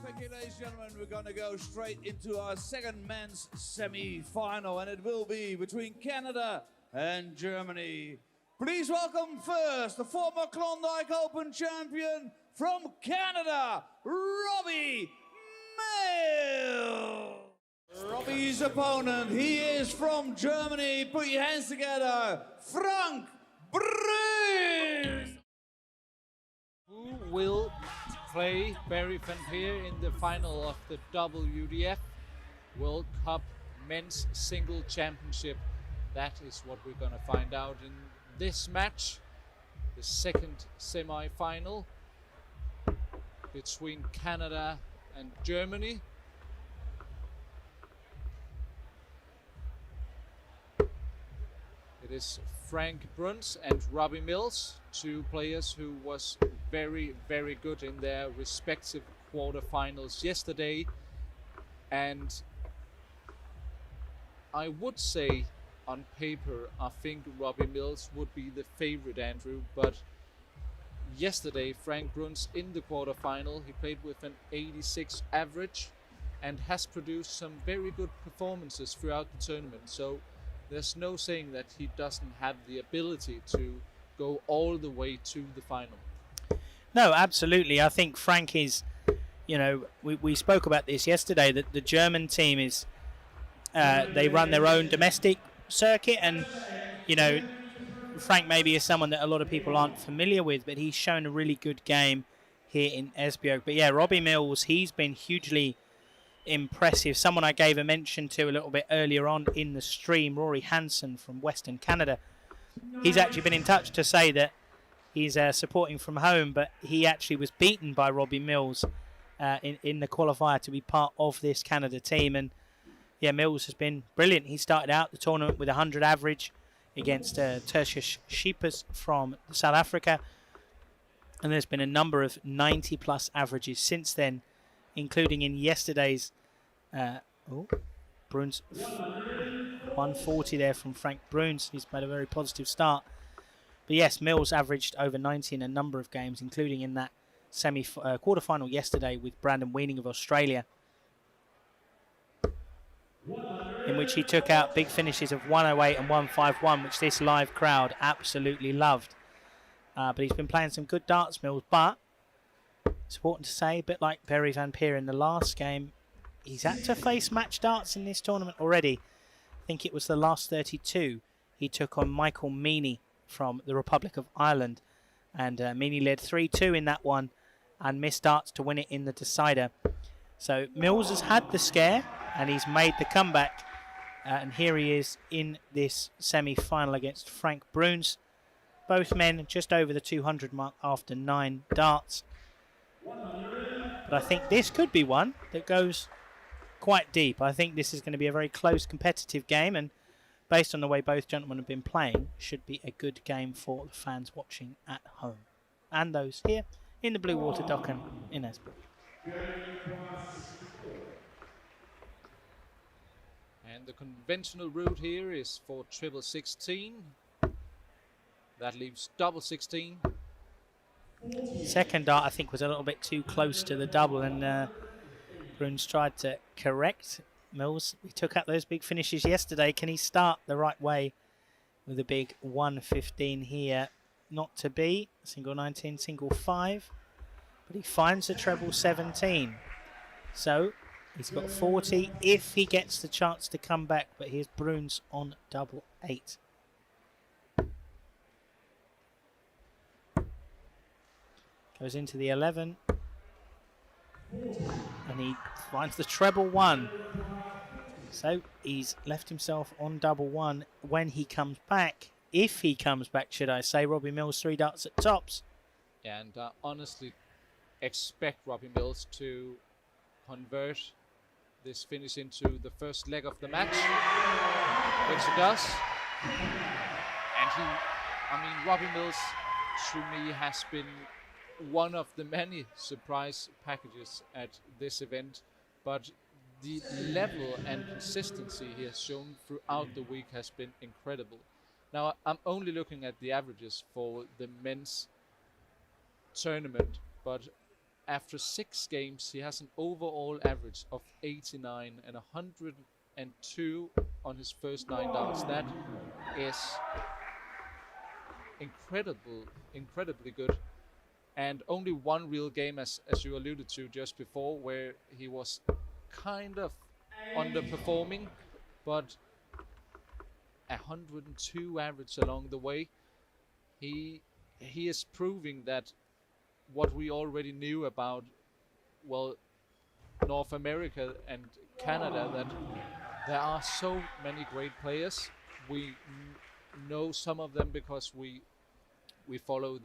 Okay, ladies and gentlemen, we're going to go straight into our second men's semi-final, and it will be between Canada and Germany. Please welcome first the former Klondike Open champion from Canada, Robbie Mills. Robbie's opponent, he is from Germany. Put your hands together, Frank Bruns. Who will play Barry van Peer in the final of the WDF World Cup Men's Single Championship? That is what we're going to find out in this match, the second semi-final between Canada and Germany. It is Frank Bruns and Robbie Mills, two players who was very, very good in their respective quarterfinals yesterday. And I would say on paper, I think Robbie Mills would be the favorite, Andrew, but yesterday Frank Bruns in the quarterfinal, he played with an 86 average and has produced some very good performances throughout the tournament. So there's no saying that he doesn't have the ability to go all the way to the final. No, absolutely. I think Frank is, you know, we spoke about this yesterday, that the German team is, they run their own domestic circuit, and, you know, Frank maybe is someone that a lot of people aren't familiar with, but he's shown a really good game here in Esbjerg. But yeah, Robbie Mills, he's been hugely impressive. Someone I gave a mention to a little bit earlier on in the stream, Rory Hansen from Western Canada. He's actually been in touch to say that he's supporting from home, but he actually was beaten by Robbie Mills in the qualifier to be part of this Canada team. And yeah, Mills has been brilliant. He started out the tournament with 100 average against Tertius Scheepers from South Africa, and there's been a number of 90 plus averages since then, including in yesterday's Bruns 140 there from Frank Bruns. He's made a very positive start. But yes, Mills averaged over 90 in a number of games, including in that quarter-final yesterday with Brandon Weaning of Australia, in which he took out big finishes of 108 and 151, which this live crowd absolutely loved. But he's been playing some good darts, Mills, but it's important to say, a bit like Barry van Peer in the last game, he's had to face match darts in this tournament already. I think it was the last 32. He took on Michael Meaney from the Republic of Ireland, and Meaney led 3-2 in that one and missed darts to win it in the decider. So Mills has had the scare and he's made the comeback, and here he is in this semi-final against Frank Bruns. Both men just over the 200 mark after 9 darts. But I think this could be one that goes quite deep. I think this is going to be a very close competitive game, and based on the way both gentlemen have been playing, should be a good game for the fans watching at home and those here in the Blue Water Docken in Esbjerg. And the conventional route here is for triple 16. That leaves double 16. Second dart, I think, was a little bit too close to the double, and Bruns tried to correct Mills. He took out those big finishes yesterday. Can he start the right way with a big 115 here? Not to be. Single 19, single 5. But he finds the treble 17. So he's got 40 if he gets the chance to come back. But here's Bruns on double 8. Goes into the 11. And he finds the treble 1. So he's left himself on double 1 when he comes back. If he comes back, should I say. Robbie Mills 3 darts at tops. And honestly expect Robbie Mills to convert this finish into the first leg of the match, which he does. And Robbie Mills to me has been one of the many surprise packages at this event, but the level and consistency he has shown throughout the week has been incredible. Now, I'm only looking at the averages for the men's tournament, but after 6 games, he has an overall average of 89 and 102 on his first 9 darts. That is incredibly good. And only one real game, as you alluded to just before, where he was kind of underperforming, but 102 average along the way. He is proving that what we already knew about, well, North America and Canada, that there are so many great players. We know some of them because we follow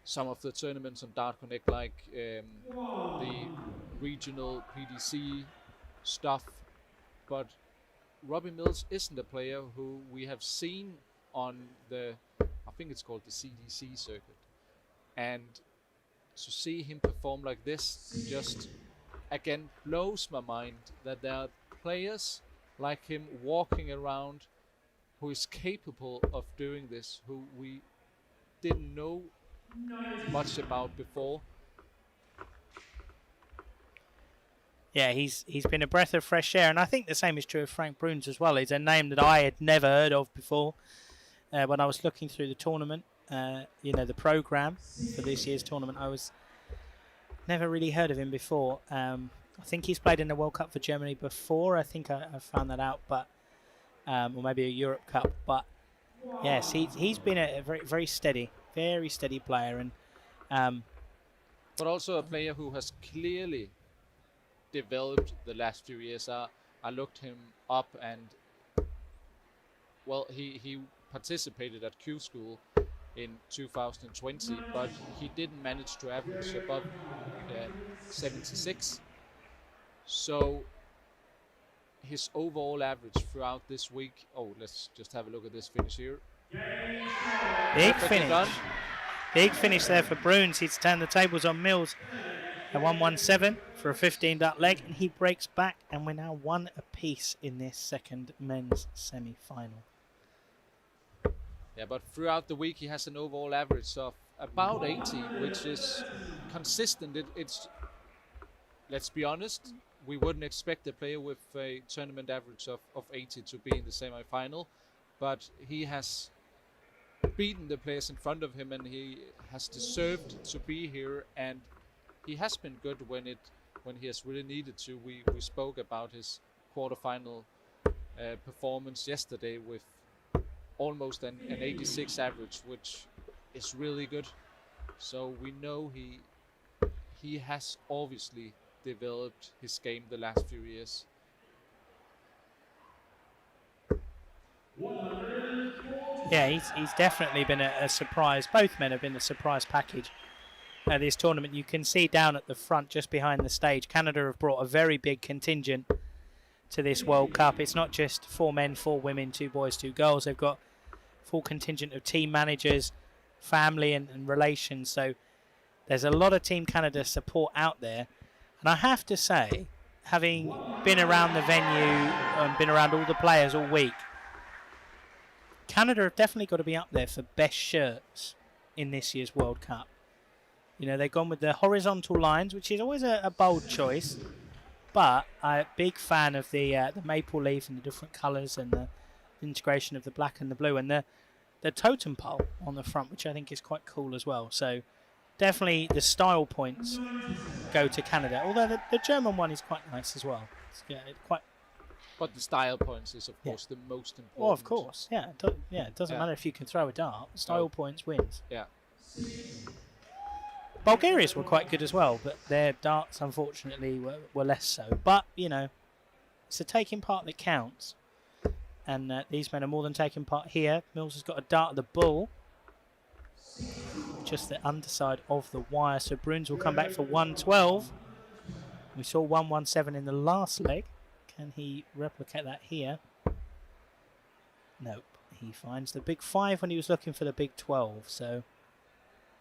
some of the tournaments on Dart Connect, like the regional PDC stuff. But Robbie Mills isn't a player who we have seen on I think it's called the CDC circuit. And to see him perform like this just, again, blows my mind that there are players like him walking around who is capable of doing this, who we didn't know much about before. Yeah, he's been a breath of fresh air, and I think the same is true of Frank Bruns as well. He's a name that I had never heard of before when I was looking through the tournament. The program for this year's tournament. I was never really heard of him before. I think he's played in the World Cup for Germany before. I think I found that out, but or maybe a Europe Cup. But yes, he's been a very steady player, and but also a player who has clearly developed the last few years. I looked him up, and well, he participated at Q School in 2020, but he didn't manage to average above 76. So his overall average throughout this week, let's just have a look at this finish here. Big finish there for Bruns. He's turned the tables on Mills. A 117 for a 15-dart leg, and he breaks back, and we're now 1 apiece in this second men's semi-final. Yeah, but throughout the week he has an overall average of about 80, which is consistent. It's, let's be honest, we wouldn't expect a player with a tournament average of 80 to be in the semi-final, but he has beaten the players in front of him, and he has deserved to be here, and he has been good when he has really needed to. We spoke about his quarterfinal performance yesterday with almost an 86 average, which is really good. So we know he has obviously developed his game the last few years. Yeah, he's definitely been a surprise. Both men have been a surprise package at this tournament. You can see down at the front, just behind the stage, Canada have brought a very big contingent to this World Cup. It's not just 4 men, 4 women, 2 boys, 2 girls. They've got full contingent of team managers, family and relations. So there's a lot of Team Canada support out there. And I have to say, having been around the venue and been around all the players all week, Canada have definitely got to be up there for best shirts in this year's World Cup. You know, they've gone with the horizontal lines, which is always a bold choice. But I'm a big fan of the maple leaf and the different colours and the integration of the black and the blue, and the totem pole on the front, which I think is quite cool as well. So definitely the style points go to Canada, although the German one is quite nice as well. But the style points is, of course, the most important. Well, of course, yeah. It doesn't matter if you can throw a dart. Style points wins. Yeah. Bulgarians were quite good as well, but their darts, unfortunately, were less so. But, you know, it's the taking part that counts. And these men are more than taking part here. Mills has got a dart at the bull. Just the underside of the wire. So Bruns will come back for 112. We saw 117 in the last leg. Can he replicate that here? Nope. He finds the big 5 when he was looking for the big 12. So,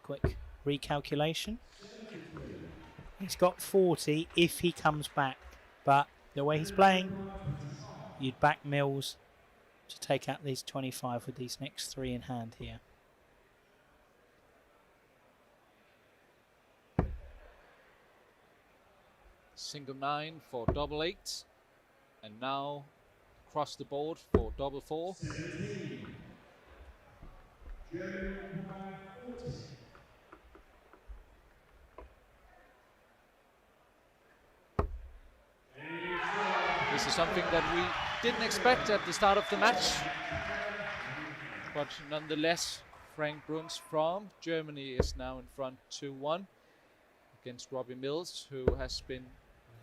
quick recalculation. He's got 40 if he comes back. But the way he's playing, you'd back Mills to take out these 25 with these next 3 in hand here. single 9 for double 8. And now across the board for double 4. This is something that we didn't expect at the start of the match. But nonetheless, Frank Bruns from Germany is now in front 2-1 against Robbie Mills, who has been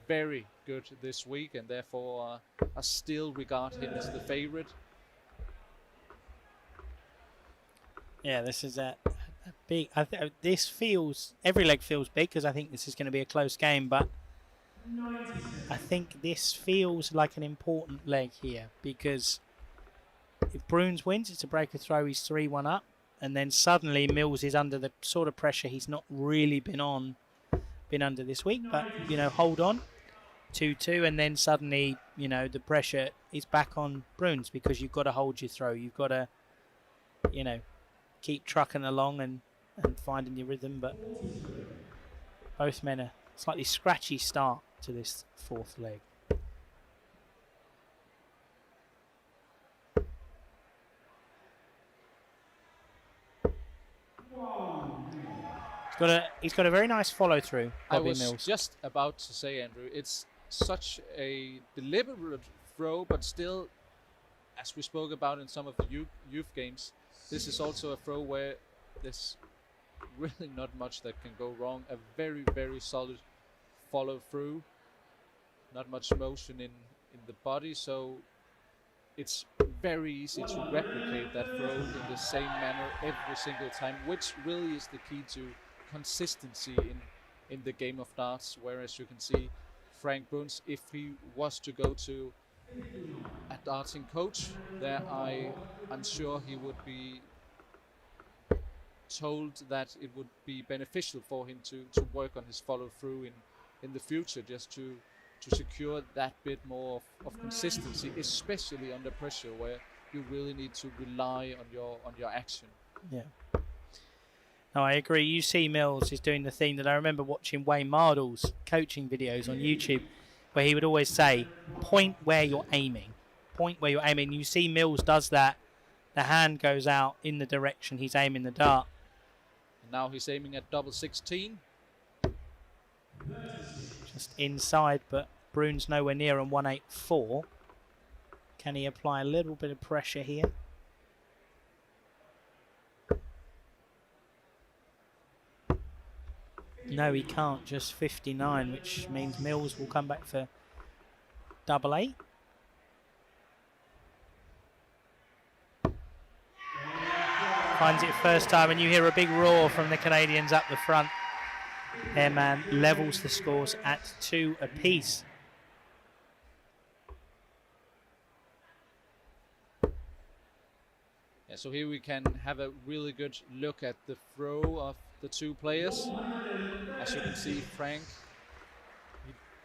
very good this week and therefore I still regard him as the favorite. Yeah, this is a big... this feels... Every leg feels big because I think this is going to be a close game, but I think this feels like an important leg here because if Bruns wins, it's a break of throw, he's 3-1 up, and then suddenly Mills is under the sort of pressure he's not really been under this week, but, you know, hold on, 2-2, and then suddenly, you know, the pressure is back on Bruns because you've got to hold your throw, you've got to, you know, keep trucking along and finding your rhythm, but both men a slightly scratchy start to this fourth leg. He's got a very nice follow through. I Robbie was Mills. just about to say, Andrew, it's such a deliberate throw, but still, as we spoke about in some of the youth games, this is also a throw where there's really not much that can go wrong. A very, very solid follow through. Not much motion in the body, so it's very easy to replicate that throw in the same manner every single time, which really is the key to consistency in the game of darts. Whereas you can see Frank Bruns, if he was to go to a darting coach, there I'm sure he would be told that it would be beneficial for him to work on his follow through in the future, just to secure that bit more of consistency, especially under pressure where you really need to rely on your action. Yeah. No, I agree. You see Mills is doing the thing that I remember watching Wayne Mardle's coaching videos on YouTube, where he would always say, point where you're aiming. Point where you're aiming. You see Mills does that. The hand goes out in the direction he's aiming the dart. And now he's aiming at double 16. Just inside, but Bruns nowhere near on 184. Can he apply a little bit of pressure here? No, he can't. Just 59, which means Mills will come back for double 8. Finds it first time, and you hear a big roar from the Canadians up the front. Their man levels the scores at 2 apiece. Yeah, so here we can have a really good look at the throw of the two players. As you can see, Frank,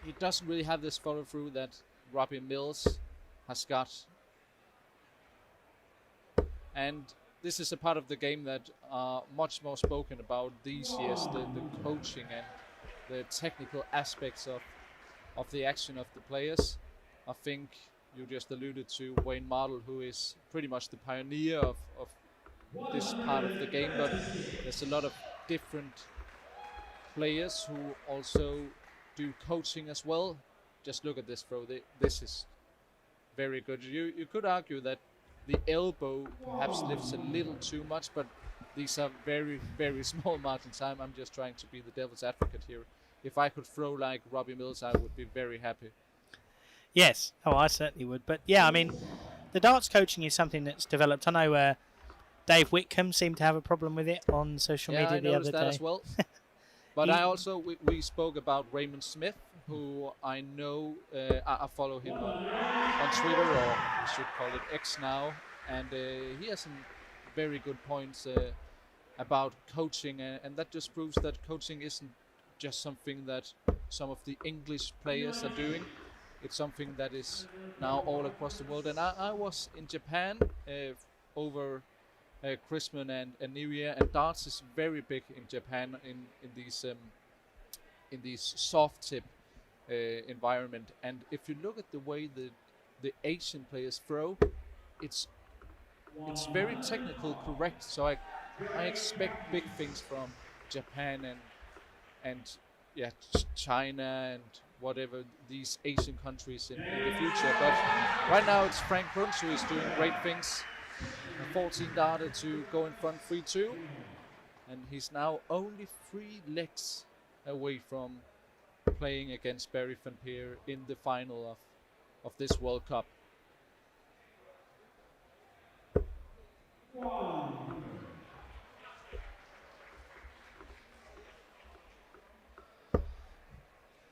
he doesn't really have this follow through that Robbie Mills has got. And this is a part of the game that are much more spoken about these years, the coaching and the technical aspects of the action of the players. I think you just alluded to Wayne Mardle, who is pretty much the pioneer of this part of the game, but there's a lot of different players who also do coaching as well. Just look at this throw. This is very good. You could argue that the elbow perhaps lifts a little too much, but these are very, very small margins. I'm just trying to be the devil's advocate here. If I could throw like Robbie Mills, I would be very happy. Yes, oh, I certainly would. But yeah, I mean, the darts coaching is something that's developed. I know Dave Whitcomb seemed to have a problem with it on social media the other day. Yeah, I noticed that as well. But I also, we spoke about Raymond Smith, who I know, I follow him on Twitter, or I should call it X now, and he has some very good points about coaching, and that just proves that coaching isn't just something that some of the English players are doing. It's something that is now all across the world. And I was in Japan over Christmas and New Year, and darts is very big in Japan in these soft tip environment. And if you look at the way the Asian players throw, it's very technical correct. So I expect big things from Japan and yeah, China and whatever these Asian countries in the future. But right now it's Frank Bruns who is doing great things. A 14 darter to go in front 3-2, and he's now only 3 legs away from playing against Barry van Peer in the final of this World Cup.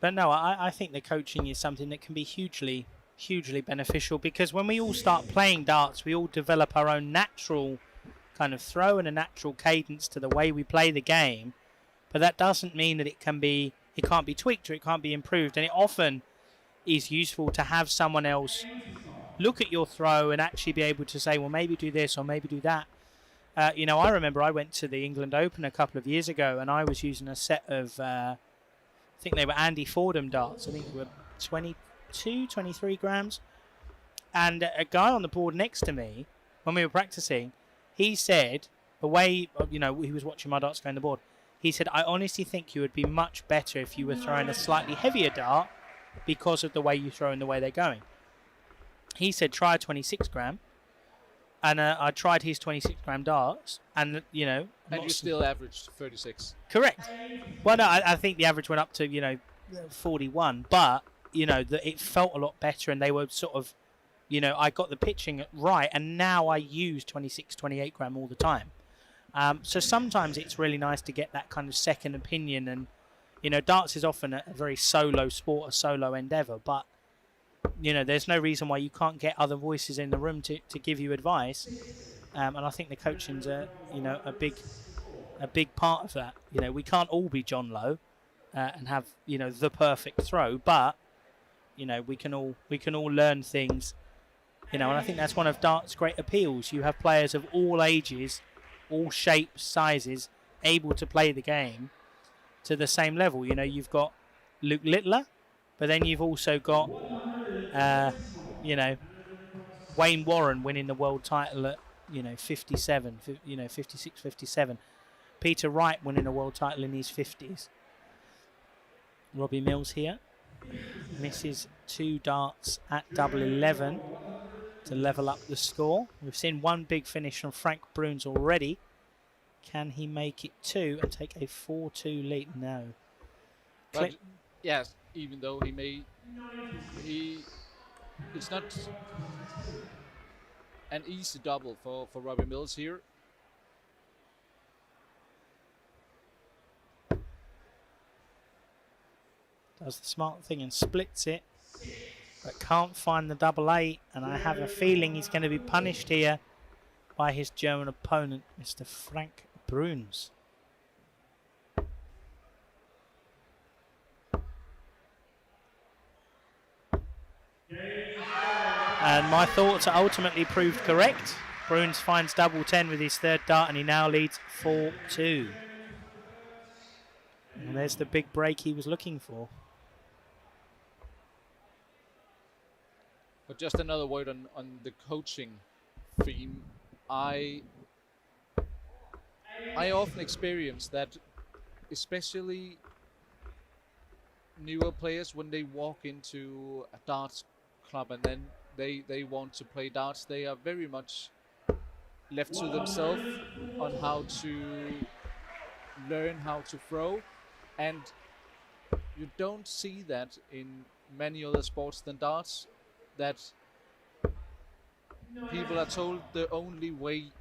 But no, I think the coaching is something that can be hugely beneficial, because when we all start playing darts, we all develop our own natural kind of throw and a natural cadence to the way we play the game. But that doesn't mean that it can't be tweaked or it can't be improved. And it often is useful to have someone else look at your throw and actually be able to say, well, maybe do this or maybe do that. I remember I went to the England Open a couple of years ago, and I was using a set of, I think they were Andy Fordham darts. I think they were 22, 23 grams. And a guy on the board next to me, when we were practicing, he said, the way, he was watching my darts go on the board, he said, I honestly think you would be much better if you were throwing a slightly heavier dart because of the way you throw and the way they're going. He said, try a 26 gram. And I tried his 26 gram darts, and, And you still averaged 36. Correct. Well, no, I think the average went up to, 41. But, it felt a lot better, and they were sort of, I got the pitching right, and now I use 26, 28 gram all the time. So sometimes it's really nice to get that kind of second opinion. And, darts is often a very solo sport, a solo endeavour, but there's no reason why you can't get other voices in the room to give you advice. And I think the coaching's a big part of that. We can't all be John Lowe and have, the perfect throw, but, we can all learn things, and I think that's one of darts' great appeals. You have players of all ages, all shapes, sizes, able to play the game to the same level. You've got Luke Littler, but then you've also got Wayne Warren winning the world title at 57, 56, 57. Peter Wright winning a world title in his 50s. Robbie Mills here misses 2 darts at double 11 to level up the score. We've seen one big finish from Frank Bruns already. Can he make it 2 and take a 4-2 lead? No. But yes, even though it's not an easy double for Robbie Mills here. Does the smart thing and splits it, but can't find the double 8, and I have a feeling he's going to be punished here by his German opponent, Mr. Frank Bruns. And my thoughts are ultimately proved correct. Bruns finds double 10 with his 3rd dart, and he now leads 4-2. And there's the big break he was looking for. But just another word on the coaching theme. I often experience that, especially newer players, when they walk into a darts club and then they want to play darts, they are very much left to themselves on how to learn how to throw, and you don't see that in many other sports than darts, that people are told the only way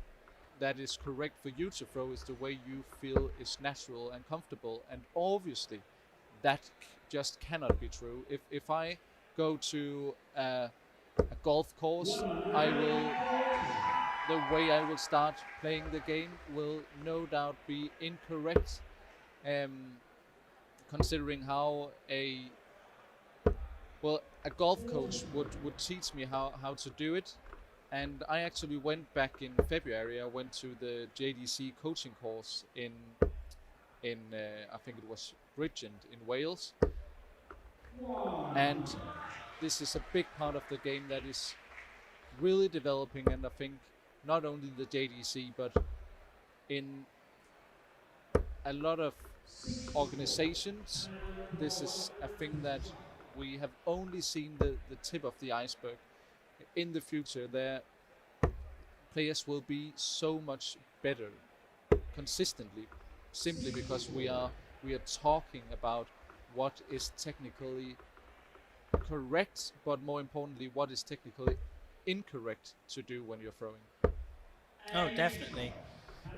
that is correct for you to throw is the way you feel is natural and comfortable, and obviously that just cannot be true. If I go to a golf course, the way I will start playing the game will no doubt be incorrect, considering how a golf coach would teach me how to do it. And I actually went back in February. I went to the JDC coaching course in I think it was Bridgend in Wales. And this is a big part of the game that is really developing, and I think not only the JDC but in a lot of organizations, this is a thing that we have only seen the tip of the iceberg. In the future, their players will be so much better consistently, simply because we are talking about what is technically correct, but more importantly, what is technically incorrect to do when you're throwing. Oh, definitely.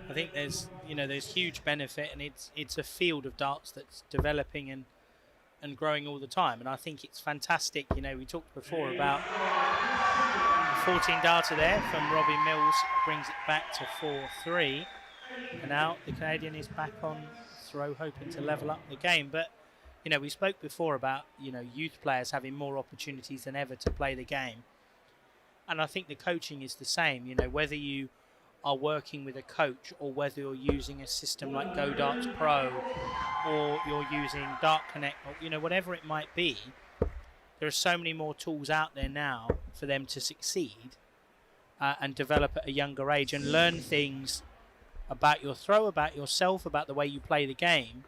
I think there's huge benefit, and it's a field of darts that's developing and growing all the time. And I think it's fantastic. You know, we talked before about 14 darter there from Robbie Mills, brings it back to 4-3. And now the Canadian is back on throw, hoping to level up the game. But, you know, we spoke before about, you know, youth players having more opportunities than ever to play the game. And I think the coaching is the same. You know, whether you are working with a coach or whether you're using a system like Go Darts Pro or you're using Dart Connect, or, you know, whatever it might be, there are so many more tools out there now for them to succeed and develop at a younger age and learn things about your throw, about yourself, about the way you play the game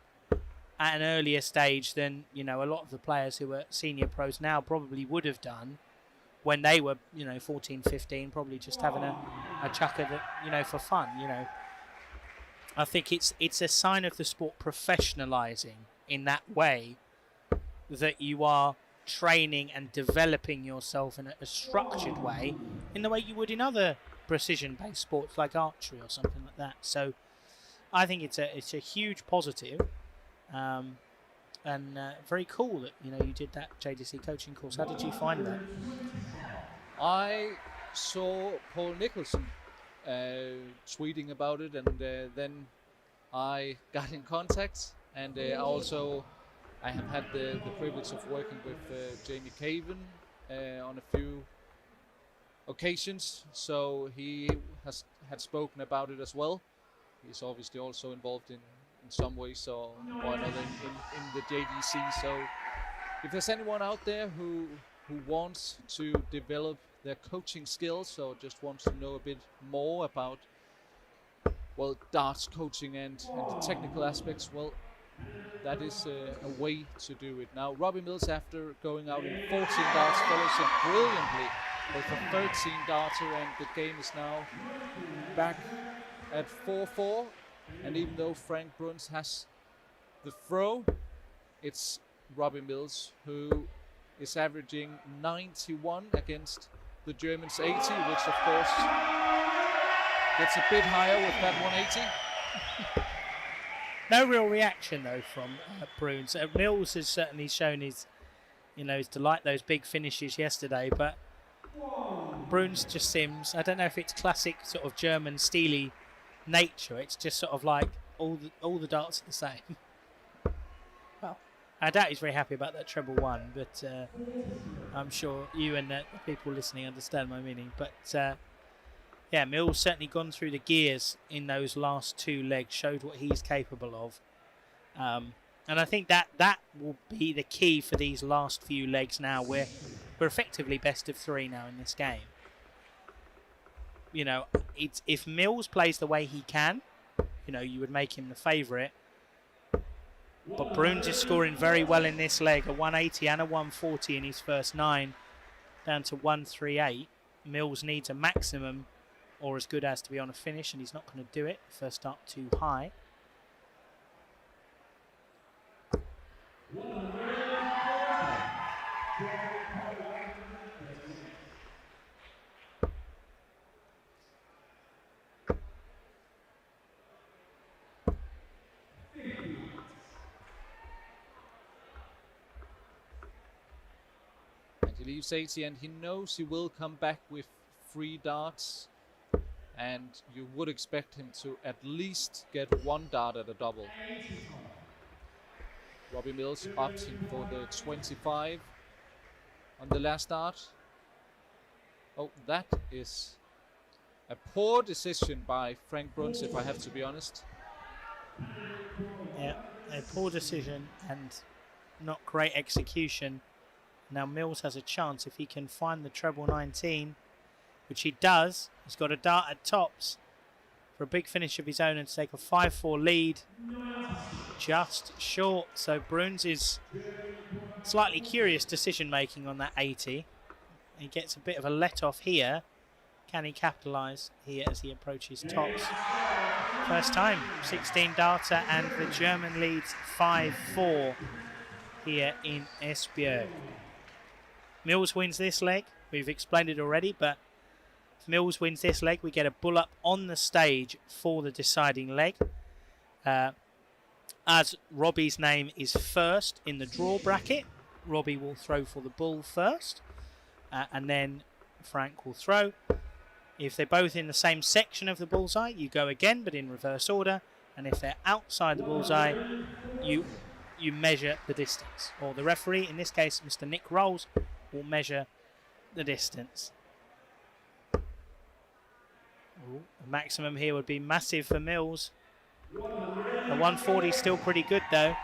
at an earlier stage than, you know, a lot of the players who are senior pros now probably would have done when they were, you know, 14, 15, probably just having a chucker that, you know, for fun, you know. I think it's a sign of the sport professionalising in that way, that you are training and developing yourself in a structured way, in the way you would in other precision-based sports like archery or something like that. So I think it's a huge positive, and very cool that, you know, you did that JDC coaching course. How did you find that? I saw Paul Nicholson tweeting about it, and then I got in contact, and I have had the privilege of working with Jamie Caven on a few occasions, so he had spoken about it as well. He's obviously also involved in some ways or another in the JDC. So if there's anyone out there who wants to develop their coaching skills or just wants to know a bit more about, well, darts coaching and the technical aspects, well, that is a way to do it. Now, Robbie Mills, after going out in 14 darts, follows it brilliantly with a 13 darter, and the game is now back at 4-4. And even though Frank Bruns has the throw, it's Robbie Mills who is averaging 91 against the Germans 80, which of course gets a bit higher with that 180. No real reaction though from Bruns. Mills has certainly shown his delight, those big finishes yesterday, but Bruns just seems, I don't know if it's classic sort of German steely nature. It's just sort of like all the darts are the same. Well, I doubt he's very happy about that treble one, but I'm sure you and the people listening understand my meaning. But yeah, Mills certainly gone through the gears in those last two legs, showed what he's capable of. And I think that will be the key for these last few legs now. We're effectively best of three now in this game. You know, if Mills plays the way he can, you know, you would make him the favourite. But Bruns is scoring very well in this leg, a 180 and a 140 in his first 9, down to 138. Mills needs a maximum or as good as to be on a finish, and he's not going to do it. First start too high. He leaves 80, and he knows he will come back with 3 darts, and you would expect him to at least get 1 dart at a double. Robbie Mills opting for the 25 on the last dart. Oh, that is a poor decision by Frank Bruns, if I have to be honest. Yeah, a poor decision, and not great execution. Now Mills has a chance if he can find the treble 19, which he does. He's got a dart at tops for a big finish of his own and to take a 5-4 lead. Just short. So Bruns is slightly curious decision making on that 80. He gets a bit of a let off here. Can he capitalise here as he approaches tops? First time, 16 darter, and the German leads 5-4 here in Esbjerg. Mills wins this leg. We've explained it already, but if Mills wins this leg, we get a bull up on the stage for the deciding leg. As Robbie's name is first in the draw bracket, Robbie will throw for the bull first, and then Frank will throw. If they're both in the same section of the bullseye, you go again, but in reverse order. And if they're outside the bullseye, you measure the distance. Or the referee, in this case, Mr. Nick Rolls, will measure the distance. Ooh, the maximum here would be massive for Mills. The 140 is still pretty good, though.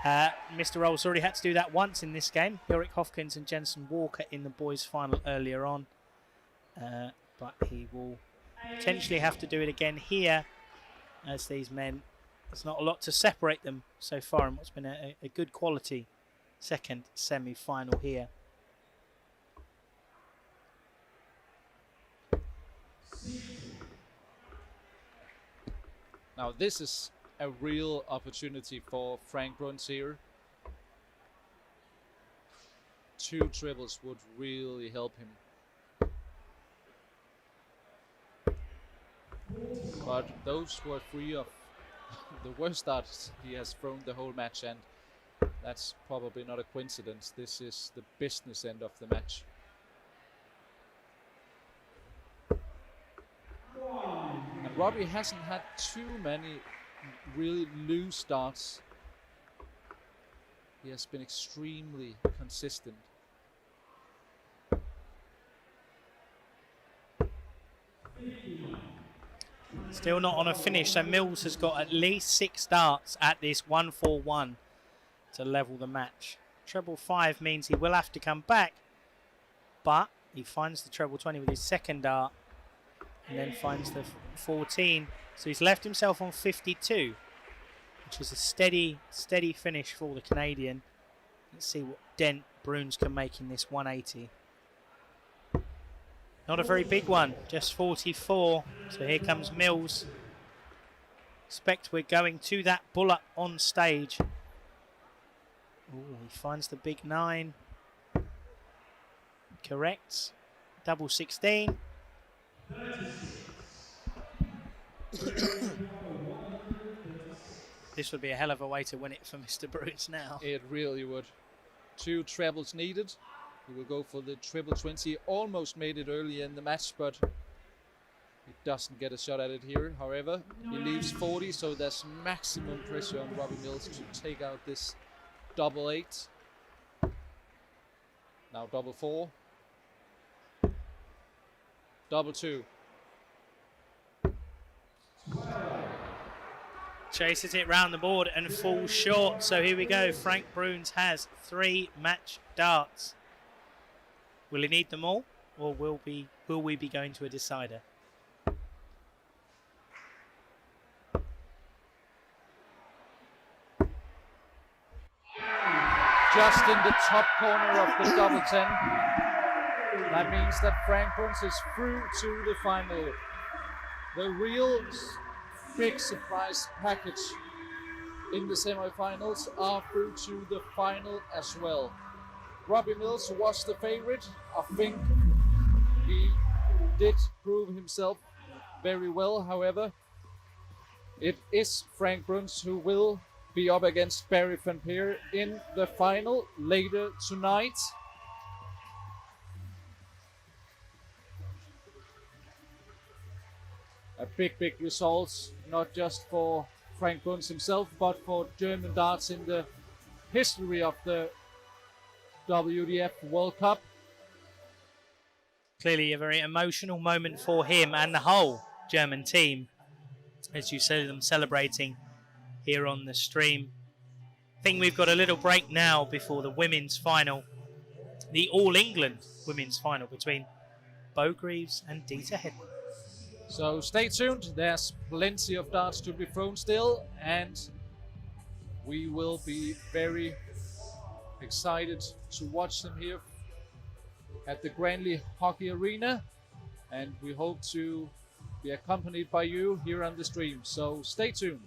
Mr. Rolls already had to do that once in this game. Ulrich Hofkins and Jensen Walker in the boys' final earlier on. But he will potentially have to do it again here, as these men, there's not a lot to separate them so far in what's been a good quality second semi-final here. Now this is a real opportunity for Frank Bruns here. 2 triples would really help him. But those were 3 of the worst darts he has thrown the whole match, and that's probably not a coincidence. This is the business end of the match. And Robbie hasn't had too many really loose darts. He has been extremely consistent. Still not on a finish, so Mills has got at least 6 darts at this 1-4-1 to level the match. Treble 5 means he will have to come back, but he finds the treble 20 with his second dart and then finds the 14. So he's left himself on 52, which is a steady finish for the Canadian. Let's see what dent Bruns can make in this 180. Not a very big one, just 44. So here comes Mills. Expect we're going to that bull up on stage. Ooh, he finds the big 9. Correct. Double 16. This would be a hell of a way to win it for Mr. Bruns now. It really would. 2 trebles needed. He will go for the triple 20. Almost made it early in the match, but he doesn't get a shot at it here. However, he leaves 40, so there's maximum pressure on Robbie Mills to take out this double 8. Now double 4. Double 2. Chases it round the board and falls short. So here we go. Frank Bruns has 3 match darts. Will he need them all, or will we be going to a decider? Just in the top corner of the double 10. That means that Frank Bruns is through to the final. The real big surprise package in the semifinals are through to the final as well. Robbie Mills was the favorite. I think he did prove himself very well. However, it is Frank Bruns who will be up against Barry van Peer in the final later tonight. A big result, not just for Frank Bruns himself, but for German darts in the history of the WDF World Cup. Clearly a very emotional moment for him and the whole German team, as you see them celebrating here on the stream. I think we've got a little break now before the women's final, the All England women's final between Bo Greaves and Dita Hedman. So stay tuned. There's plenty of darts to be thrown still, and we will be very excited to watch them here at the Granley Hockey Arena, and we hope to be accompanied by you here on the stream. So stay tuned.